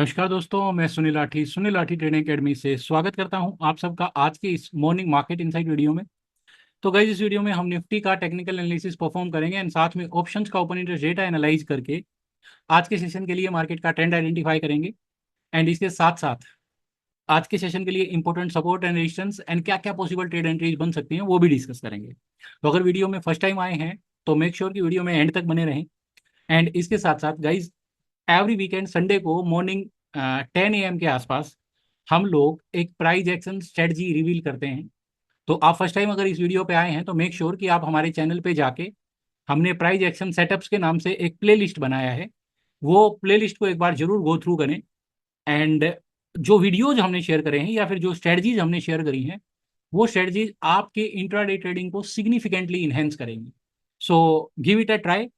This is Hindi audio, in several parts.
नमस्कार दोस्तों, मैं सुनील लाठी ट्रेडिंग एकेडमी से स्वागत करता हूं आप सबका आज के इस मॉर्निंग मार्केट इनसाइट वीडियो में। तो गाइस, इस वीडियो में हम निफ्टी का टेक्निकल एनालिसिस परफॉर्म करेंगे एंड साथ में ऑप्शंस का ओपन इंटरेस्ट डेटा एनालाइज करके आज के सेशन के लिए मार्केट का ट्रेंड आइडेंटिफाई करेंगे। एंड इसके साथ साथ आज के सेशन के लिए important support and resistance and क्या क्या पॉसिबल ट्रेड एंट्रीज बन सकती हैं वो भी डिस्कस करेंगे। तो अगर वीडियो में फर्स्ट टाइम आए हैं तो मेक श्योर कि वीडियो में एंड तक बने रहें। एंड इसके साथ साथ गाइज, एवरी वीकेंड संडे को मॉर्निंग 10 AM के आसपास हम लोग एक प्राइज एक्शन स्ट्रेटजी रिवील करते हैं। तो आप फर्स्ट टाइम अगर इस वीडियो पे आए हैं तो मेक श्योर कि आप हमारे चैनल पे जाके हमने प्राइज एक्शन सेटअप्स के नाम से एक प्लेलिस्ट बनाया है, वो प्लेलिस्ट को एक बार जरूर गो थ्रू करें। एंड जो वीडियोज हमने शेयर करे हैं या फिर जो स्ट्रेटजीज हमने शेयर करी हैं वो स्ट्रेटजीज आपके इंट्राडे ट्रेडिंग को सिग्निफिकेंटली इन्हेंस करेंगी। So give it a try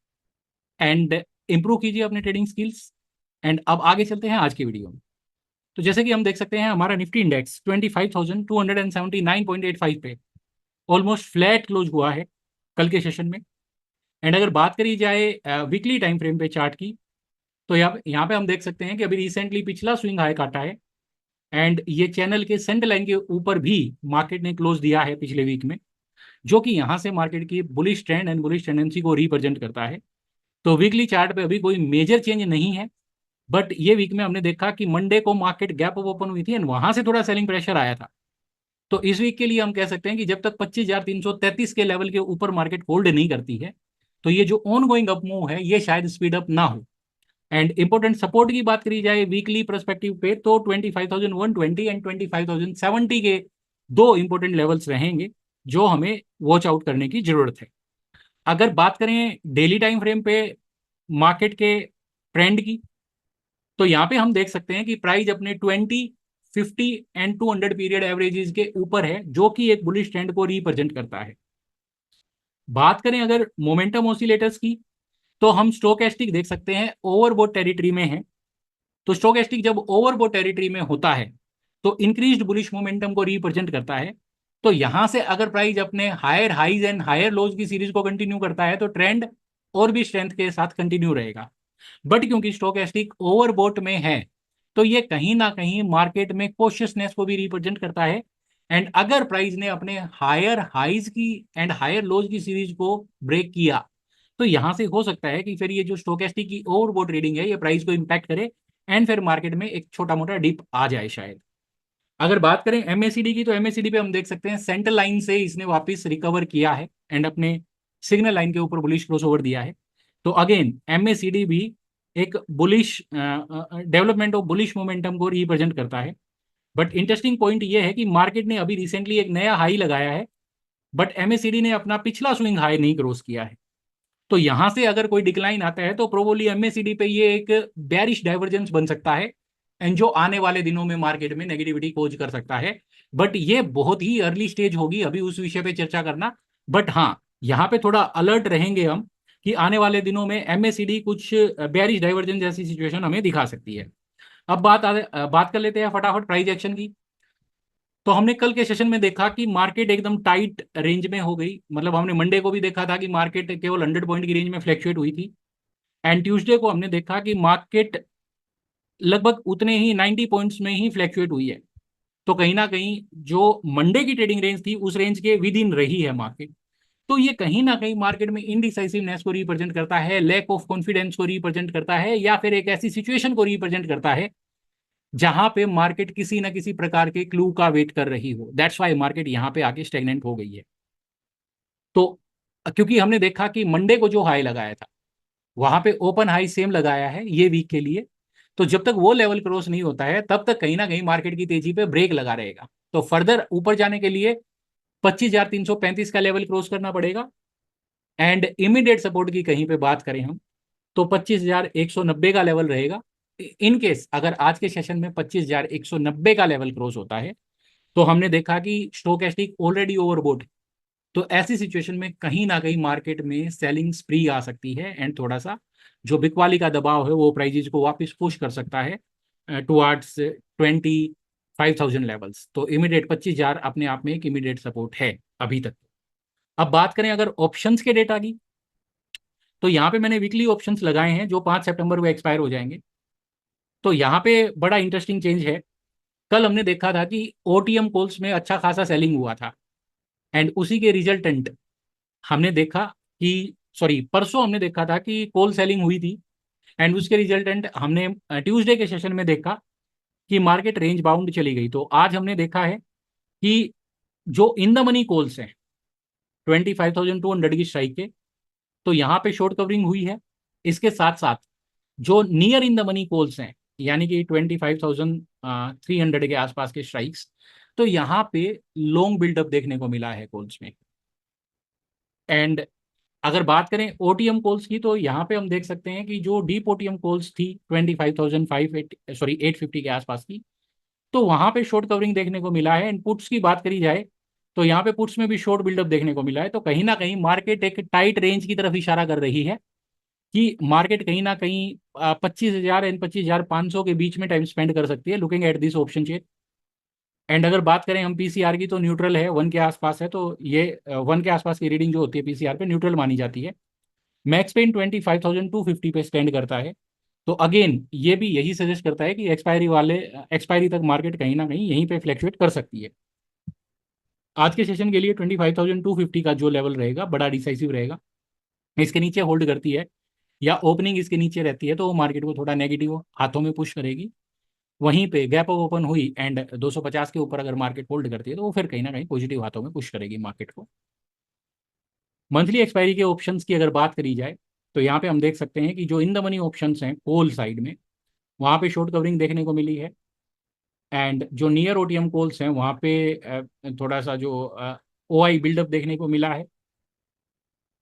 and improve कीजिए अपने ट्रेडिंग स्किल्स। एंड अब आगे चलते हैं आज की वीडियो में। तो जैसे कि हम देख सकते हैं हमारा निफ्टी इंडेक्स 25,279.85 पे ऑलमोस्ट फ्लैट क्लोज हुआ है कल के सेशन में। एंड अगर बात करी जाए वीकली टाइम फ्रेम पे चार्ट की, तो यहाँ पे हम देख सकते हैं कि अभी रिसेंटली पिछला स्विंग हाई काटा है एंड ये चैनल के सेंटर लाइन के ऊपर भी मार्केट ने क्लोज दिया है पिछले वीक में, जो कि यहाँ से मार्केट की bullish trend and bullish tendency को रिप्रेजेंट करता है। तो वीकली चार्ट पे अभी कोई मेजर चेंज नहीं है, बट ये वीक में हमने देखा कि मंडे को मार्केट गैप अप ओपन हुई थी एंड वहां से थोड़ा सेलिंग प्रेशर आया था। तो इस वीक के लिए हम कह सकते हैं कि जब तक 25,333 के लेवल के ऊपर मार्केट होल्ड नहीं करती है तो ये जो ऑन गोइंग अप मूव है ये शायद स्पीड अप ना हो। एंड इंपॉर्टेंट सपोर्ट की बात करी जाए वीकली परस्पेक्टिव पे तो 25,120 एंड 25,070 के दो इंपॉर्टेंट लेवल्स रहेंगे जो हमें वॉच आउट करने की जरूरत है। अगर बात करें डेली टाइम फ्रेम पे मार्केट के ट्रेंड की, तो यहाँ पे हम देख सकते हैं कि प्राइस अपने 20, 50 एंड 200 पीरियड एवरेजेस के ऊपर है, जो कि एक बुलिश ट्रेंड को रिप्रेजेंट करता है। बात करें अगर मोमेंटम ऑसिलेटर्स की, तो हम स्टोकेस्टिक देख सकते हैं ओवरबोट टेरिटरी में है। तो स्टोकेस्टिक जब ओवरबोट टेरिटरी में होता है तो इंक्रीज्ड बुलिश मोमेंटम को रिप्रेजेंट करता है। तो यहां से अगर प्राइस अपने higher highs and higher lows की सीरीज को कंटिन्यू करता है तो ट्रेंड और भी स्ट्रेंथ के साथ कंटिन्यू रहेगा। बट क्योंकि स्टोकेस्टिक ओवरबोट में है तो ये कहीं ना कहीं मार्केट में कॉशियसनेस को भी रिप्रेजेंट करता है। एंड अगर प्राइस ने अपने हायर हाइज की एंड हायर लोज की सीरीज को ब्रेक किया तो यहां से हो सकता है कि फिर ये जो स्टोकेस्टिक की ओवरबोट रीडिंग है ये प्राइस को इम्पैक्ट करे एंड फिर मार्केट में एक छोटा मोटा डिप आ जाए शायद। अगर बात करें एमएसीडी की, तो एमएसीडी पे हम देख सकते हैं सेंटर लाइन से इसने वापस रिकवर किया है एंड अपने सिग्नल लाइन के ऊपर बुलिश क्रॉसओवर दिया है। तो अगेन एमएसीडी भी एक bullish development of bullish momentum को रिप्रेजेंट करता है। बट इंटरेस्टिंग पॉइंट ये है कि मार्केट ने अभी रिसेंटली एक नया हाई लगाया है, बट एमएसीडी ने अपना पिछला स्विंग हाई नहीं क्रॉस किया है। तो यहां से अगर कोई डिक्लाइन आता है तो प्रोबेबली एमएसीडी पे ये एक बेरिश डाइवर्जेंस बन सकता है एंड जो आने वाले दिनों में मार्केट में नेगेटिविटी कोज कर सकता है। बट ये बहुत ही अर्ली स्टेज होगी अभी उस विषय पे चर्चा करना। बट हाँ, यहाँ पे थोड़ा अलर्ट रहेंगे हम कि आने वाले दिनों में एमएसीडी कुछ बेरिश डाइवर्जेंस जैसी सिचुएशन हमें दिखा सकती है। अब बात कर लेते हैं फटाफट प्राइस एक्शन की। तो हमने कल के सेशन में देखा कि मार्केट एकदम टाइट रेंज में हो गई, मतलब हमने मंडे को भी देखा था कि मार्केट केवल 100 पॉइंट की रेंज में फ्लैक्चुएट हुई थी। एंड ट्यूसडे को हमने देखा कि मार्केट लगभग उतने ही 90 पॉइंट्स में ही फ्लैक्चुएट हुई है। तो कहीं ना कहीं जो मंडे की ट्रेडिंग रेंज थी उस रेंज के विद इन रही है मार्केट। तो ये कहीं ना कहीं मार्केट में इनडिसाइसिवनेस को रिप्रेजेंट करता है, लैक ऑफ कॉन्फिडेंस को रिप्रेजेंट करता है, या फिर एक ऐसी सिचुएशन को रिप्रेजेंट करता है जहां पे मार्केट किसी ना किसी प्रकार के क्लू का वेट कर रही हो। दैट्स वाई मार्केट यहाँ पे आके स्टेगनेंट हो गई है। तो क्योंकि हमने देखा कि मंडे को जो हाई लगाया था वहां पे ओपन हाई सेम लगाया है ये वीक के लिए। तो जब तक वो लेवल क्रॉस नहीं होता है तब तक कहीं ना कहीं मार्केट की तेजी पे ब्रेक लगा रहेगा। तो फर्दर ऊपर जाने के लिए 25,335 का लेवल क्रॉस करना पड़ेगा। एंड इमीडिएट सपोर्ट की कहीं पे बात करें हम तो 25,190 का लेवल रहेगा। इन केस अगर आज के सेशन में 25,190 का लेवल क्रॉस होता है तो हमने देखा कि स्टोकेस्टिक ऑलरेडी ओवरबोट। तो ऐसी सिचुएशन में कहीं ना कहीं मार्केट में सेलिंग स्प्री आ सकती है एंड थोड़ा सा जो बिकवाली का दबाव है वो प्राइजेज को वापस पुश कर सकता है टुवर्ड्स 25,000 लेवल्स। तो इमीडिएट 25,000 अपने आप में एक इमीडिएट सपोर्ट है अभी तक। अब बात करें अगर ऑप्शंस के डेटा की, तो यहाँ पे मैंने वीकली ऑप्शंस लगाए हैं जो 5 सितंबर को एक्सपायर हो जाएंगे। तो यहाँ पे बड़ा इंटरेस्टिंग चेंज है। कल हमने देखा था कि ओटीएम कॉल्स में अच्छा खासा सेलिंग हुआ था, एंड उसी के रिजल्टेंट हमने देखा कि, सॉरी, परसों हमने देखा था कि कॉल सेलिंग हुई थी, एंड उसके रिजल्टेंट हमने ट्यूसडे के सेशन में देखा कि मार्केट रेंज बाउंड चली गई। तो आज हमने देखा है कि जो इन द मनी कॉल्स हैं 25,200 की स्ट्राइक के, तो यहाँ पे शॉर्ट कवरिंग हुई है। इसके साथ साथ जो near in the money calls हैं, यानी कि 25,300 के आसपास के स्ट्राइक्स, तो यहाँ पे लॉन्ग बिल्डअप देखने को मिला है कॉल्स में। एंड अगर बात करें ओटीएम कॉल्स की, तो यहाँ पे हम देख सकते हैं कि जो डीप ओटीएम कॉल्स थी 850 के आसपास की, तो वहाँ पे शॉर्ट कवरिंग देखने को मिला है। एंड पुट्स की बात करी जाए तो यहाँ पे पुट्स में भी शॉर्ट बिल्डअप देखने को मिला है। तो कहीं ना कहीं मार्केट एक टाइट रेंज की तरफ इशारा कर रही है कि मार्केट कहीं ना कहीं 25,000 एंड 25,500 के बीच में टाइम स्पेंड कर सकती है, looking at this option chain. And अगर बात करें हम पीसीआर की, तो न्यूट्रल है, 1 के आसपास है। तो ये 1 के आसपास की रीडिंग जो होती है पीसीआर पे न्यूट्रल मानी जाती है। मैक्स पेन 25,250 पे स्टैंड करता है। तो अगेन ये भी यही सजेस्ट करता है कि एक्सपायरी तक मार्केट कहीं ना कहीं यहीं पे फ्लैक्चुएट कर सकती है। आज के सेशन के लिए 25,250 का जो लेवल रहेगा बड़ा डिसाइसिव रहेगा। इसके नीचे होल्ड करती है या ओपनिंग इसके नीचे रहती है तो वो मार्केट को थोड़ा नेगेटिव हाथों में पुश करेगी। वहीं पे गैप अप ओपन हुई एंड 250 के ऊपर अगर मार्केट होल्ड करती है तो वो फिर कहीं ना कहीं पॉजिटिव हाथों में पुश करेगी मार्केट को। मंथली एक्सपायरी के ऑप्शंस की अगर बात करी जाए तो यहाँ पे हम देख सकते हैं कि जो इन द मनी ऑप्शंस हैं कोल साइड में, वहाँ पे शॉर्ट कवरिंग देखने को मिली है। एंड जो नियर ओटीएम कॉल्स हैं वहाँ पे थोड़ा सा जो ओआई बिल्डअप देखने को मिला है।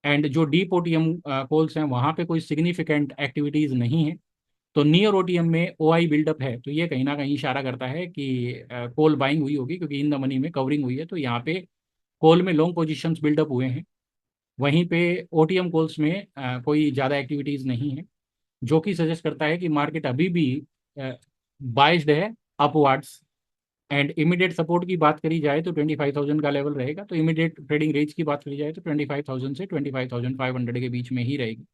एंड जो डीप ओटीएम कॉल्स हैं वहाँ पे कोई सिग्निफिकेंट एक्टिविटीज़ नहीं है। तो नियर ओटीएम में ओआई बिल्डअप है, तो ये कहीं ना कहीं इशारा करता है कि कॉल बाइंग हुई होगी, क्योंकि इन द मनी में कवरिंग हुई है। तो यहाँ पे कॉल में लॉन्ग पोजीशंस बिल्डअप हुए हैं। वहीं पे ओटीएम कॉल्स में कोई ज़्यादा एक्टिविटीज़ नहीं है, जो कि सजेस्ट करता है कि मार्केट अभी भी बाइस्ड है अपवर्ड्स। एंड इमीडिएट सपोर्ट की बात करी जाए तो 25,000 का लेवल रहेगा। तो इमीडिएट ट्रेडिंग रेंज की बात करी जाए तो 25,000 से 25,500 के बीच में ही रहेगी।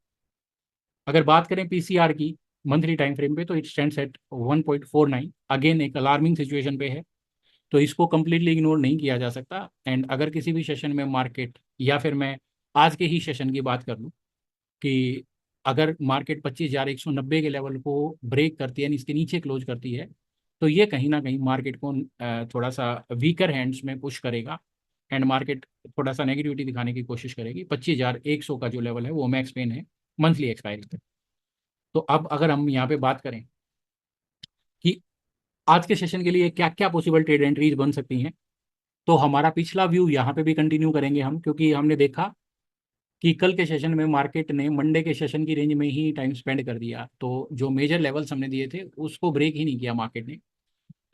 अगर बात करें पीसीआर की मंथली टाइम फ्रेम पे, तो इट स्टैंड्स एट 1.49। अगेन एक अलार्मिंग सिचुएशन पे है, तो इसको कम्प्लीटली इग्नोर नहीं किया जा सकता। एंड अगर किसी भी सेशन में मार्केट, या फिर मैं आज के ही सेशन की बात कर लूँ कि अगर मार्केट 25,190 के लेवल को ब्रेक करती है यानी इसके नीचे क्लोज करती है, तो ये कहीं ना कहीं मार्केट को थोड़ा सा वीकर हैंड्स में पुश करेगा। एंड मार्केट थोड़ा सा नेगेटिविटी दिखाने की कोशिश करेगी। 25,100 का जो लेवल है वो मैक्स पेन है मंथली एक्सपायरी तक। तो अब अगर हम यहाँ पे बात करें कि आज के सेशन के लिए क्या क्या पॉसिबल ट्रेड एंट्रीज बन सकती हैं, तो हमारा पिछला व्यू यहाँ पे भी कंटिन्यू करेंगे हम, क्योंकि हमने देखा कि कल के सेशन में मार्केट ने मंडे के सेशन की रेंज में ही टाइम स्पेंड कर दिया। तो जो मेजर लेवल्स हमने दिए थे उसको ब्रेक ही नहीं किया मार्केट ने।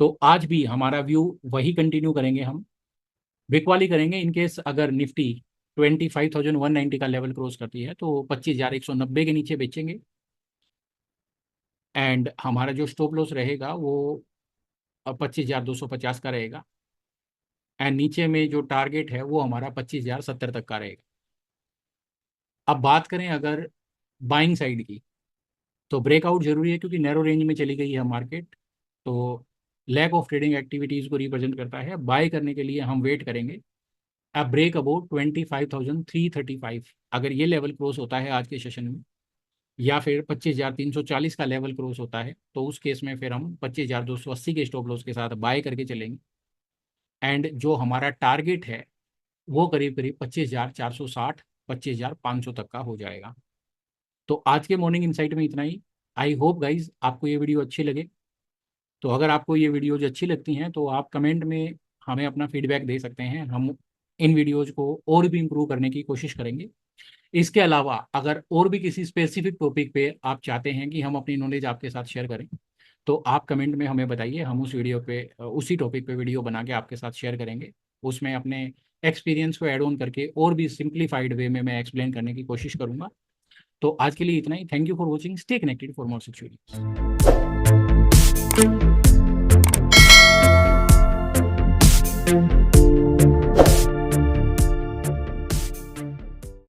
तो आज भी हमारा व्यू वही कंटिन्यू करेंगे हम। बिकवाली करेंगे इन केस अगर निफ्टी 25,190 का लेवल क्रॉस करती है तो 25,190 के नीचे बेचेंगे। एंड हमारा जो स्टॉप लॉस रहेगा वो 25,250 का रहेगा। एंड नीचे में जो टारगेट है वो हमारा 25,070 तक का रहेगा। अब बात करें अगर बाइंग साइड की, तो ब्रेकआउट जरूरी है क्योंकि नैरो रेंज में चली गई है मार्केट। तो लैक ऑफ ट्रेडिंग एक्टिविटीज़ को रिप्रेजेंट करता है। बाय करने के लिए हम वेट करेंगे अब ब्रेक अबाउट 25,335। अगर ये लेवल क्रॉस होता है आज के सेशन में, या फिर 25,340 का लेवल क्रॉस होता है, तो उस केस में फिर हम 25,280 के स्टॉप लॉस के साथ बाय करके चलेंगे। एंड जो हमारा टारगेट है वो करीब करीब 25,460 25,500 तक का हो जाएगा। तो आज के मॉर्निंग इनसाइट में इतना ही। आई होप गाइज आपको ये वीडियो अच्छी लगे। तो अगर आपको ये वीडियोज अच्छी लगती हैं तो आप कमेंट में हमें अपना फीडबैक दे सकते हैं। हम इन वीडियोज़ को और भी इम्प्रूव करने की कोशिश करेंगे। इसके अलावा अगर और भी किसी स्पेसिफिक टॉपिक पे आप चाहते हैं कि हम अपनी नॉलेज आपके साथ शेयर करें, तो आप कमेंट में हमें बताइए। हम उस वीडियो पे उसी टॉपिक पे वीडियो बना के आपके साथ शेयर करेंगे। उसमें अपने एक्सपीरियंस को ऐड ऑन करके और भी सिंप्लीफाइड वे में मैं एक्सप्लेन करने की कोशिश करूँगा। तो आज के लिए इतना ही। Thank you for watching. Stay connected for more such videos.